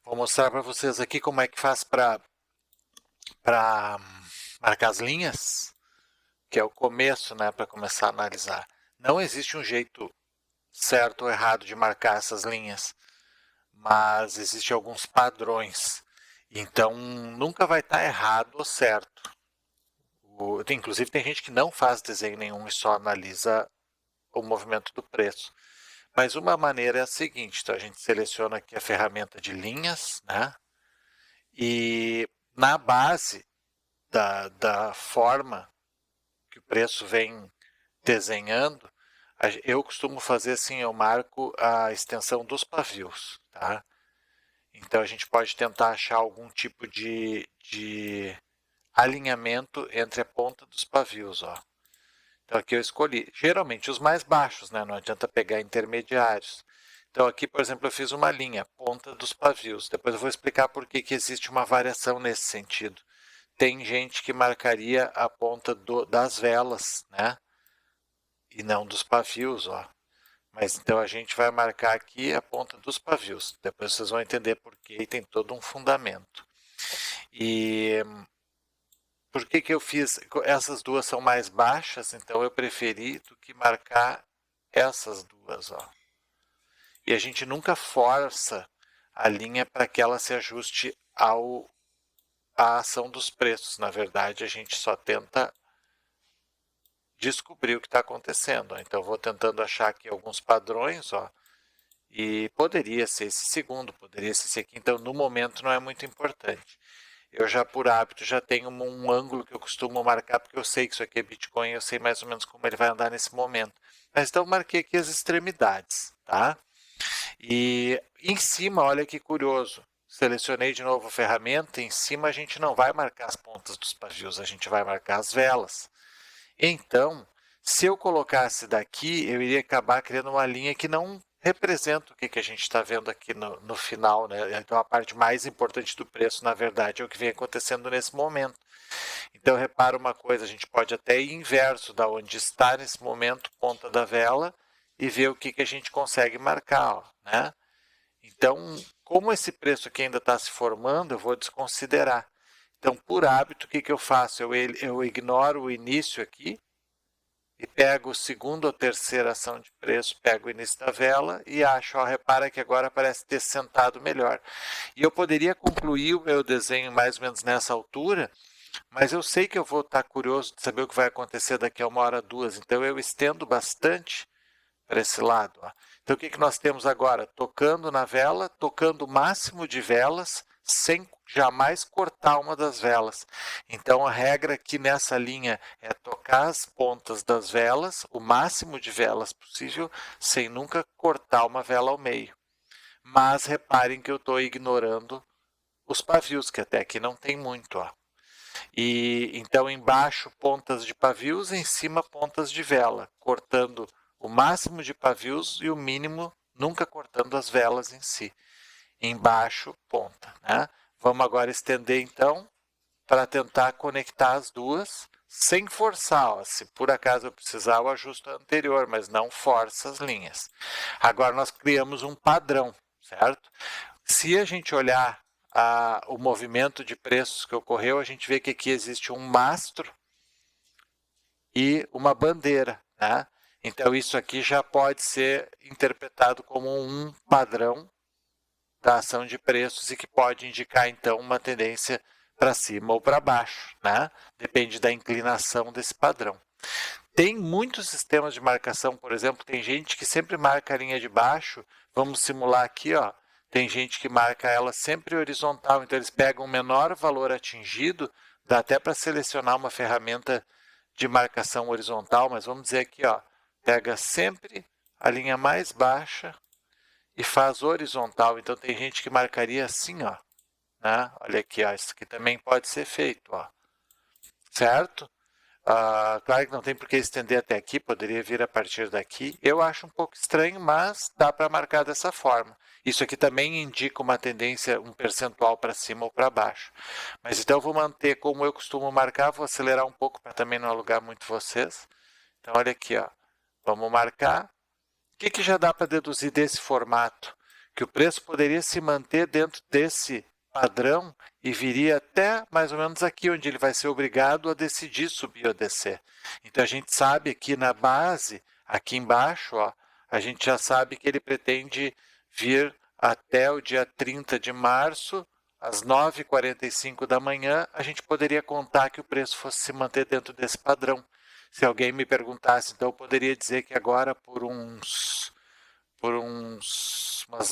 Vou mostrar para vocês aqui como é que faz para marcar as linhas, que é o começo, né, para começar a analisar. Não existe um jeito certo ou errado de marcar essas linhas, mas existem alguns padrões. Então, nunca vai estar errado ou certo. Inclusive, tem gente que não faz desenho nenhum e só analisa o movimento do preço. Mas uma maneira é a seguinte, então a gente seleciona aqui a ferramenta de linhas, né? E na base da forma que o preço vem desenhando, eu costumo fazer assim, eu marco a extensão dos pavios, tá? Então a gente pode tentar achar algum tipo de alinhamento entre a ponta dos pavios, ó. Então aqui eu escolhi, geralmente os mais baixos, né? Não adianta pegar intermediários. Então aqui, por exemplo, eu fiz uma linha, ponta dos pavios. Depois eu vou explicar por que existe uma variação nesse sentido. Tem gente que marcaria a ponta das velas, né? E não dos pavios, ó. Mas então a gente vai marcar aqui a ponta dos pavios. Depois vocês vão entender por que e tem todo um fundamento. E por que eu fiz? Essas duas são mais baixas, então eu preferi do que marcar essas duas, ó. E a gente nunca força a linha para que ela se ajuste à ação dos preços. Na verdade, a gente só tenta descobrir o que está acontecendo. Ó. Então, eu vou tentando achar aqui alguns padrões, ó. E poderia ser esse segundo, poderia ser esse aqui. Então, no momento, não é muito importante. Eu já, por hábito, já tenho um ângulo que eu costumo marcar, porque eu sei que isso aqui é Bitcoin, eu sei mais ou menos como ele vai andar nesse momento. Mas então, eu marquei aqui as extremidades, tá? E em cima, olha que curioso, selecionei de novo a ferramenta, em cima a gente não vai marcar as pontas dos pavios, a gente vai marcar as velas. Então, se eu colocasse daqui, eu iria acabar criando uma linha que não representa o que a gente está vendo aqui no final, né? Então, a parte mais importante do preço, na verdade, é o que vem acontecendo nesse momento. Então, repara uma coisa, a gente pode até ir inverso da onde está nesse momento, ponta da vela, e ver o que a gente consegue marcar, ó, né? Então, como esse preço aqui ainda está se formando, eu vou desconsiderar. Então, por hábito, o que eu faço? Eu ignoro o início aqui, e pego o segundo ou terceira ação de preço, pego o início da vela e acho, ó, repara que agora parece ter sentado melhor. E eu poderia concluir o meu desenho mais ou menos nessa altura, mas eu sei que eu vou estar curioso de saber o que vai acontecer daqui a 1 hora, 2, então eu estendo bastante para esse lado. Ó. Então o que nós temos agora? Tocando na vela, tocando o máximo de velas, sem jamais cortar uma das velas. Então a regra aqui nessa linha é tocar as pontas das velas, o máximo de velas possível, sem nunca cortar uma vela ao meio. Mas reparem que eu estou ignorando os pavios, que até aqui não tem muito. Ó. E então embaixo pontas de pavios, em cima pontas de vela, cortando o máximo de pavios e o mínimo, nunca cortando as velas em si. Embaixo, ponta. Né? Vamos agora estender, então, para tentar conectar as duas, sem forçar. Ó. Se por acaso eu precisar, eu ajusto a anterior, mas não força as linhas. Agora nós criamos um padrão, certo? Se a gente olhar o movimento de preços que ocorreu, a gente vê que aqui existe um mastro e uma bandeira, né? Então isso aqui já pode ser interpretado como um padrão da ação de preços e que pode indicar então uma tendência para cima ou para baixo, né? Depende da inclinação desse padrão. Tem muitos sistemas de marcação, por exemplo, tem gente que sempre marca a linha de baixo, vamos simular aqui, ó, tem gente que marca ela sempre horizontal, então eles pegam o menor valor atingido, dá até para selecionar uma ferramenta de marcação horizontal, mas vamos dizer aqui, ó, pega sempre a linha mais baixa e faz horizontal, então tem gente que marcaria assim, ó, né? Olha aqui, ó, isso aqui também pode ser feito, ó, certo? Claro que não tem por que estender até aqui, poderia vir a partir daqui. Eu acho um pouco estranho, mas dá para marcar dessa forma. Isso aqui também indica uma tendência, um percentual para cima ou para baixo. Mas então eu vou manter como eu costumo marcar, vou acelerar um pouco para também não alugar muito vocês. Então olha aqui, ó. Vamos marcar. O que já dá para deduzir desse formato? que o preço poderia se manter dentro desse padrão e viria até mais ou menos aqui, onde ele vai ser obrigado a decidir subir ou descer. Então a gente sabe aqui na base, aqui embaixo, ó, a gente já sabe que ele pretende vir até o dia 30 de março, às 9h45 da manhã, a gente poderia contar que o preço fosse se manter dentro desse padrão. Se alguém me perguntasse, então eu poderia dizer que agora por umas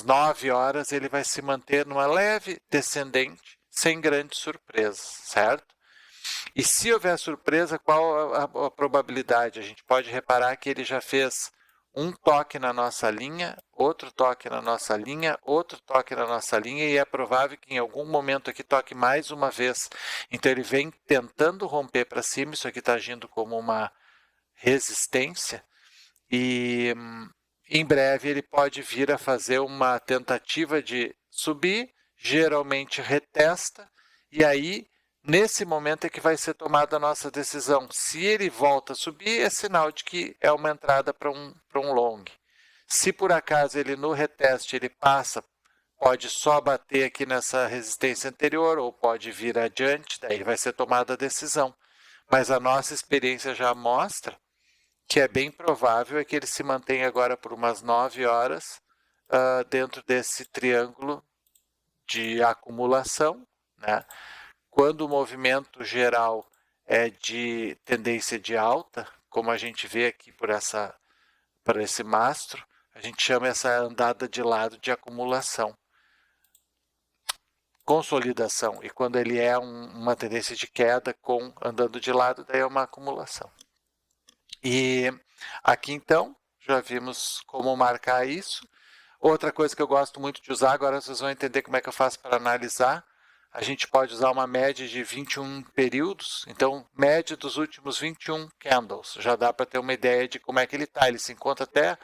9 horas ele vai se manter numa leve descendente, sem grandes surpresas, certo? E se houver surpresa, qual a probabilidade? A gente pode reparar que ele já fez um toque na nossa linha, outro toque na nossa linha, outro toque na nossa linha, e é provável que em algum momento aqui toque mais uma vez. Então ele vem tentando romper para cima, isso aqui está agindo como uma resistência, e em breve ele pode vir a fazer uma tentativa de subir, geralmente retesta, e aí nesse momento é que vai ser tomada a nossa decisão. Se ele volta a subir, é sinal de que é uma entrada para um long. Se por acaso ele no reteste ele passa, pode só bater aqui nessa resistência anterior ou pode vir adiante, daí vai ser tomada a decisão. Mas a nossa experiência já mostra que é bem provável é que ele se mantenha agora por umas 9 horas dentro desse triângulo de acumulação, né? Quando o movimento geral é de tendência de alta, como a gente vê aqui por esse mastro, a gente chama essa andada de lado de acumulação. Consolidação. E quando ele é uma tendência de queda andando de lado, daí é uma acumulação. E aqui então, já vimos como marcar isso. Outra coisa que eu gosto muito de usar, agora vocês vão entender como é que eu faço para analisar. A gente pode usar uma média de 21 períodos, então média dos últimos 21 candles. Já dá para ter uma ideia de como é que ele está. Ele se encontra até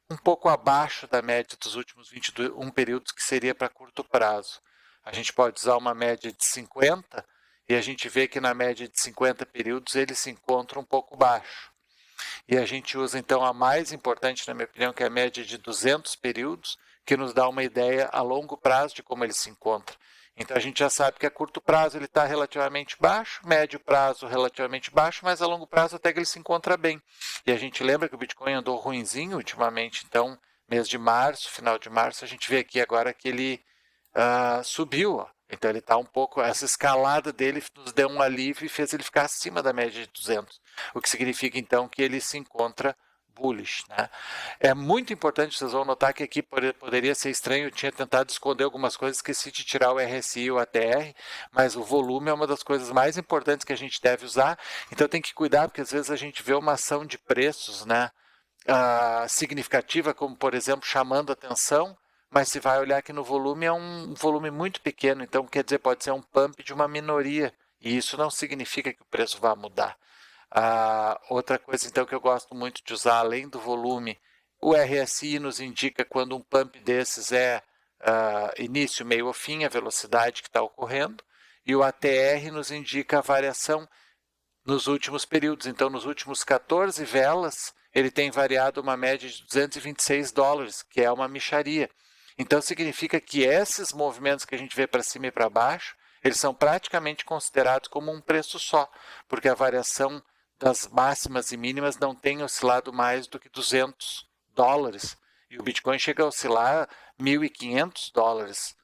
um pouco abaixo da média dos últimos 21 períodos, que seria para curto prazo. A gente pode usar uma média de 50 e a gente vê que na média de 50 períodos ele se encontra um pouco baixo. E a gente usa então a mais importante, na minha opinião, que é a média de 200 períodos, que nos dá uma ideia a longo prazo de como ele se encontra. Então a gente já sabe que a curto prazo ele está relativamente baixo, médio prazo relativamente baixo, mas a longo prazo até que ele se encontra bem. E a gente lembra que o Bitcoin andou ruinzinho ultimamente, então mês de março, final de março, a gente vê aqui agora que ele subiu, ó. Então ele está um pouco, essa escalada dele nos deu um alívio e fez ele ficar acima da média de 200, o que significa então que ele se encontra bullish, né? É muito importante, vocês vão notar que aqui poderia ser estranho, eu tinha tentado esconder algumas coisas, esqueci de tirar o RSI e o ATR, mas o volume é uma das coisas mais importantes que a gente deve usar, então tem que cuidar, porque às vezes a gente vê uma ação de preços, né, significativa, como por exemplo chamando atenção, mas se vai olhar aqui no volume, é um volume muito pequeno, então quer dizer, pode ser um pump de uma minoria, e isso não significa que o preço vá mudar. Outra coisa então que eu gosto muito de usar, além do volume, o RSI nos indica quando um pump desses é início, meio ou fim, a velocidade que está ocorrendo, e o ATR nos indica a variação nos últimos períodos. Então, nos últimos 14 velas, ele tem variado uma média de $226, que é uma mixaria. Então, significa que esses movimentos que a gente vê para cima e para baixo, eles são praticamente considerados como um preço só, porque a variação das máximas e mínimas não tem oscilado mais do que $200. E o Bitcoin chega a oscilar $1.500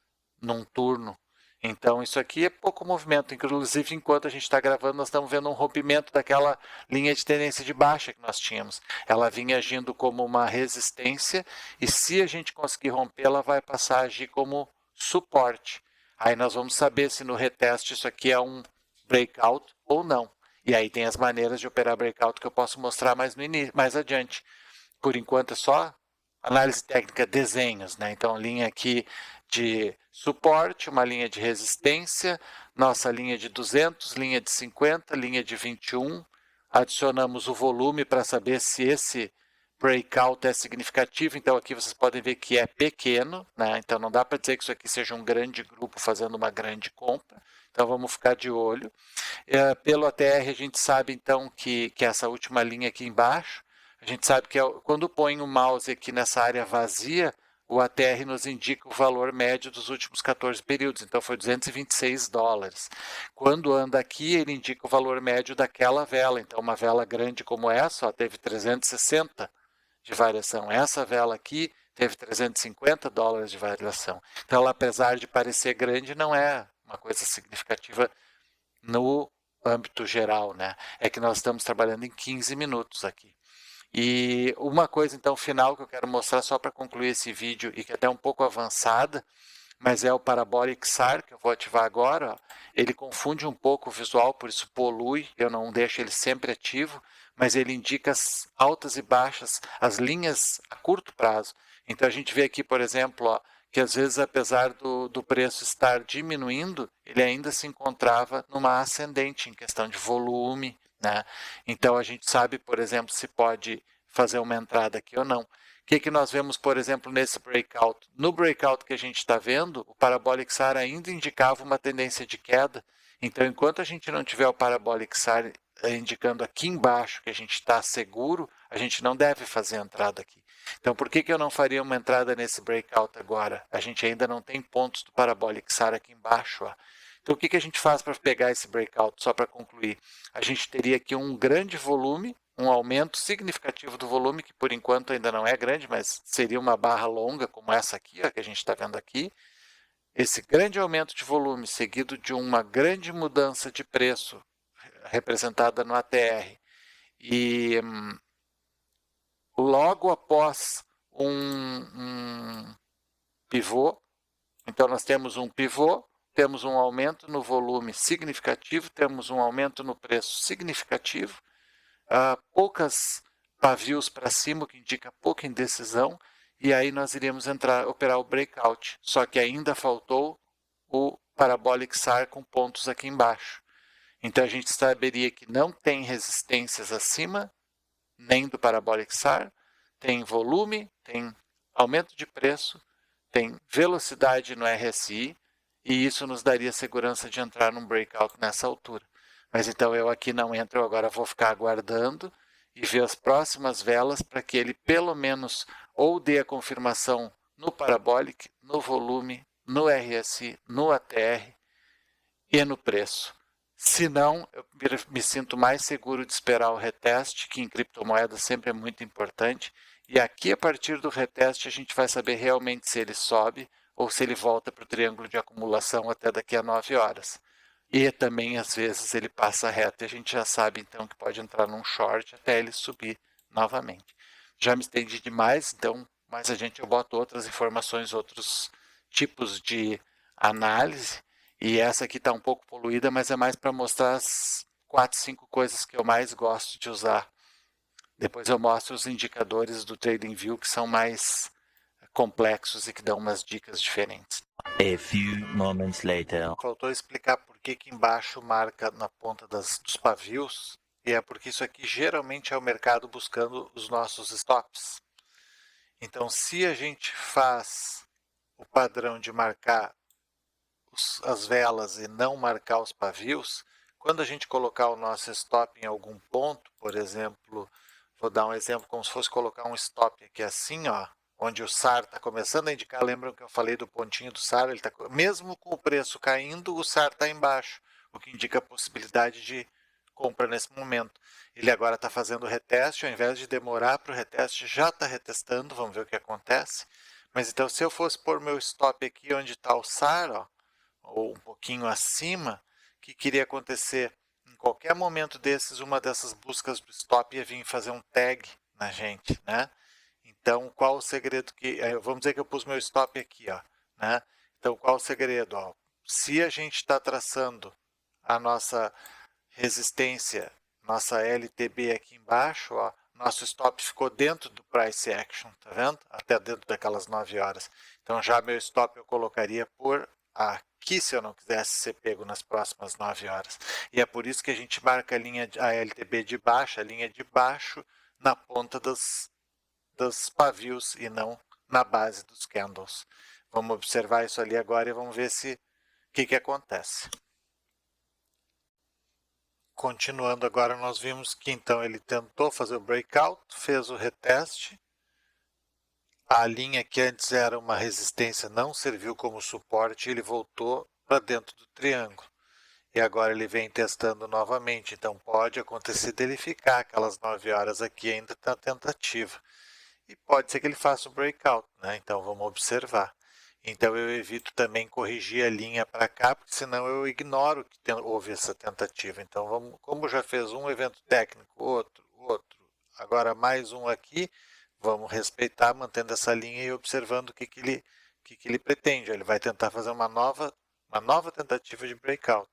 num turno. Então, isso aqui é pouco movimento. Inclusive, enquanto a gente está gravando, nós estamos vendo um rompimento daquela linha de tendência de baixa que nós tínhamos. Ela vinha agindo como uma resistência e se a gente conseguir romper, ela vai passar a agir como suporte. Aí nós vamos saber se no reteste isso aqui é um breakout ou não. E aí tem as maneiras de operar breakout que eu posso mostrar mais adiante. Por enquanto é só análise técnica, desenhos, né? Então, linha aqui de suporte, uma linha de resistência, nossa linha de 200, linha de 50, linha de 21. Adicionamos o volume para saber se esse breakout é significativo. Então, aqui vocês podem ver que é pequeno, né? Então, não dá para dizer que isso aqui seja um grande grupo fazendo uma grande compra. Então, vamos ficar de olho. Pelo ATR, a gente sabe, então, que essa última linha aqui embaixo, a gente sabe que quando põe o mouse aqui nessa área vazia, o ATR nos indica o valor médio dos últimos 14 períodos, então foi 226 dólares. Quando anda aqui, ele indica o valor médio daquela vela, então uma vela grande como essa, ó, teve 360 de variação. Essa vela aqui teve 350 dólares de variação. Então, ela, apesar de parecer grande, não é uma coisa significativa no âmbito geral, né? É que nós estamos trabalhando em 15 minutos aqui. E uma coisa, então, final que eu quero mostrar só para concluir esse vídeo e que é até um pouco avançada, mas é o Parabolic SAR, que eu vou ativar agora. Ó. Ele confunde um pouco o visual, por isso polui, eu não deixo ele sempre ativo, mas ele indica as altas e baixas, as linhas a curto prazo. Então a gente vê aqui, por exemplo, ó, que às vezes, apesar do preço estar diminuindo, ele ainda se encontrava numa ascendente em questão de volume, né? Então a gente sabe, por exemplo, se pode fazer uma entrada aqui ou não. O que nós vemos, por exemplo, nesse breakout? No breakout que a gente está vendo, o Parabolic SAR ainda indicava uma tendência de queda. Então, enquanto a gente não tiver o Parabolic SAR indicando aqui embaixo que a gente está seguro, a gente não deve fazer a entrada aqui. Então, por que eu não faria uma entrada nesse breakout agora? A gente ainda não tem pontos do Parabolic SAR aqui embaixo. Ó. Então, o que a gente faz para pegar esse breakout? Só para concluir, a gente teria aqui um grande volume, um aumento significativo do volume, que por enquanto ainda não é grande, mas seria uma barra longa como essa aqui, ó, que a gente está vendo aqui. Esse grande aumento de volume, seguido de uma grande mudança de preço, representada no ATR, e logo após um pivô, então nós temos um pivô, temos um aumento no volume significativo, temos um aumento no preço significativo, poucas pavios para cima, o que indica pouca indecisão, e aí nós iríamos operar o breakout, só que ainda faltou o Parabolic SAR com pontos aqui embaixo. Então a gente saberia que não tem resistências acima, nem do Parabolic SAR, tem volume, tem aumento de preço, tem velocidade no RSI, e isso nos daria segurança de entrar num breakout nessa altura. Mas então eu aqui não entro, eu agora vou ficar aguardando e ver as próximas velas para que ele pelo menos ou dê a confirmação no Parabolic, no volume, no RSI, no ATR e no preço. Se não, eu me sinto mais seguro de esperar o reteste, que em criptomoedas sempre é muito importante. E aqui, a partir do reteste, a gente vai saber realmente se ele sobe ou se ele volta para o triângulo de acumulação até daqui a 9 horas. E também, às vezes, ele passa reto e a gente já sabe, então, que pode entrar num short até ele subir novamente. Já me estendi demais, então, mais eu boto outras informações, outros tipos de análise. E essa aqui está um pouco poluída, mas é mais para mostrar as 4, 5 coisas que eu mais gosto de usar. Depois eu mostro os indicadores do TradingView que são mais complexos e que dão umas dicas diferentes. A few moments later. Faltou explicar por que embaixo marca na ponta dos pavios, e é porque isso aqui geralmente é o mercado buscando os nossos stops. Então, se a gente faz o padrão de marcar as velas e não marcar os pavios, quando a gente colocar o nosso stop em algum ponto, por exemplo, vou dar um exemplo como se fosse colocar um stop aqui assim, ó, onde o SAR está começando a indicar, lembram que eu falei do pontinho do SAR, ele tá, mesmo com o preço caindo, o SAR está embaixo, o que indica a possibilidade de compra nesse momento. Ele agora está fazendo o reteste, ao invés de demorar para o reteste, já está retestando, vamos ver o que acontece. Mas então, se eu fosse pôr meu stop aqui onde está o SAR, ó, ou um pouquinho acima, o que queria acontecer? Em qualquer momento desses, uma dessas buscas do stop ia vir fazer um tag na gente, né? Então, qual o segredo que... Vamos dizer que eu pus meu stop aqui, ó, né? Então, qual o segredo? Ó, se a gente está traçando a nossa resistência, nossa LTB aqui embaixo, ó, nosso stop ficou dentro do price action, tá vendo? Até dentro daquelas 9 horas. Então, já meu stop eu colocaria por aqui, se eu não quisesse ser pego nas próximas 9 horas. E é por isso que a gente marca a LTB de baixo, a linha de baixo, na ponta dos pavios e não na base dos candles. Vamos observar isso ali agora e vamos ver o que acontece. Continuando agora, nós vimos que então ele tentou fazer o breakout, fez o reteste, A linha que antes era uma resistência não serviu como suporte e ele voltou para dentro do triângulo. E agora ele vem testando novamente, então pode acontecer dele ficar aquelas 9 horas aqui ainda na tentativa. E pode ser que ele faça um breakout, né? Então vamos observar. Então eu evito também corrigir a linha para cá, porque senão eu ignoro que houve essa tentativa. Então vamos, como já fez um evento técnico, outro, agora mais um aqui, vamos respeitar, mantendo essa linha e observando o que ele pretende. Ele vai tentar fazer uma nova tentativa de breakout.